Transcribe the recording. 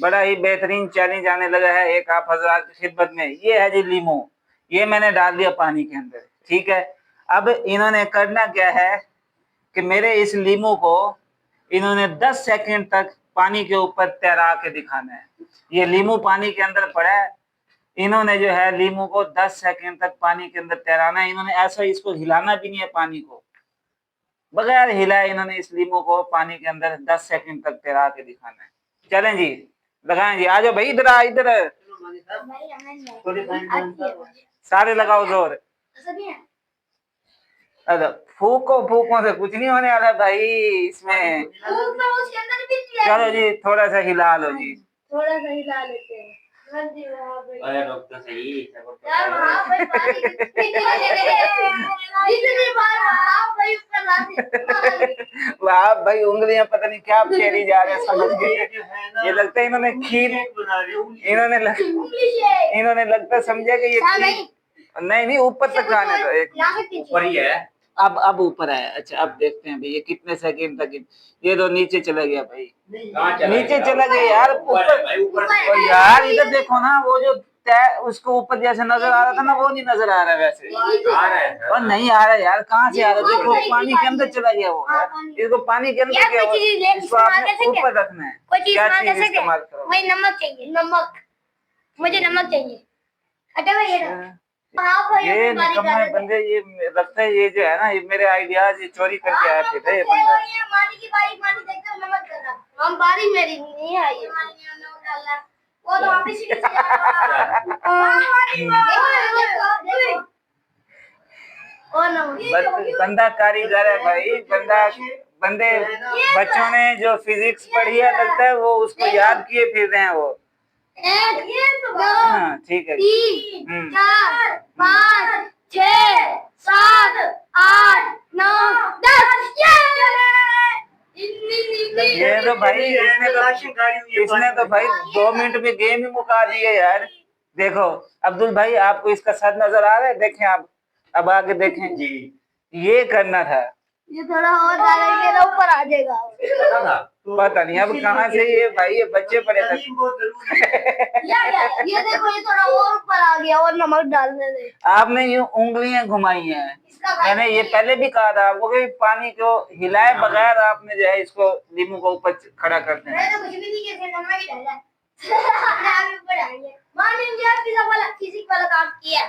बड़ा ही बेहतरीन चैलेंज आने लगा है एक आप हजरात की खिदमत में। ये है जी लीमू, ये मैंने डाल दिया पानी के अंदर, ठीक है। अब इन्होंने करना क्या है कि मेरे इस लीमू को इन्होंने 10 सेकंड तक पानी के ऊपर तैरा के दिखाना है। ये लीमू पानी के अंदर पड़ा है, इन्होंने जो है लीमू को 10 सेकंड तक पानी के अंदर तैराना है। इन्होंने ऐसा इसको हिलाना भी नहीं है, पानी को बगैर हिलाए इन्होंने इस लीमू को पानी के अंदर 10 सेकंड तक तैरा के दिखाना है। चलें जी, लगाएं जी, आ जाओ भाई, इधर इधर सारे लगाओ जोर। अरे फूको फूको से कुछ नहीं होने वाला भाई इसमें। चलो जी थोड़ा सा हिला लो जी, थोड़ा सा हिला लेते हैं। अरे डॉक्टर सही वाह भाई, उंगलियां पता नहीं क्या फेरी जा रहे हैं समझ के। ये लगता है इन्होंने खीर, इन्होंने लगता समझा कि ये खीर, नहीं ऊपर तक आने दो, एक ऊपर ही है। अब ऊपर आया। अच्छा अब देखते हैं भाई ये कितने सेकंड तक। ये तो नीचे चला गया भाई, नीचे चला गया यार। ऊपर यार इधर देखो ना, वो जो उसको ऊपर जैसे नजर आ रहा था ना, वो नहीं नजर आ रहा वैसे। आ रहा है और नहीं आ रहा यार, कहाँ से आ रहा? देखो पानी के अंदर चला गया वो यार। इसको पानी के अंदर क्या, इसको आपने ऊपर रखना है। क्या चीज इस्तेमाल करो? मुझे नमक चाहिए, नमक, मुझे नमक चाहिए। अच्छा भैया ये निकम्मे बंदे, ये लगता है ये जो है ना, ये मेरे आइडियाज ये चोरी करके आए थे ये बंदा। पानी की बारी, पानी देखते हो नमक कर रहा। हम बारी मेरी नहीं आई, वो तो वापस ही बंदा कारीगर है भाई, बंदे बच्चों ने जो फिजिक्स पढ़ी है लगता है वो उसको याद किए फिर रहे हैं वो। हाँ ठीक है। 3 4 5 6 7 8 9 10। ये तो भाई इसने तो भाई 2 मिनट में गेम ही मुका दिए यार। देखो अब्दुल भाई, आपको इसका सर नजर आ रहा है? देखें आप, अब आगे देखें जी। ये करना था, ये थोड़ा और डालेंगे तो ऊपर आ जाएगा। पता नहीं अब कहाँ से ये भाई ये बच्चे पड़े थे। ये देखो, ये थोड़ा और ऊपर आ गया, और नमक डालने दे। आपने ये उंगलियां घुमाई हैं, मैंने ये पहले भी कहा था आपको कि पानी को हिलाए बगैर आपने जो है इसको लीमू को ऊपर खड़ा कर देना। मैंने तो कुछ भी नहीं किया, नमक ही डाला। ऊपर आ गया। मान लीजिए आप फिजिक्स वाला काम किया।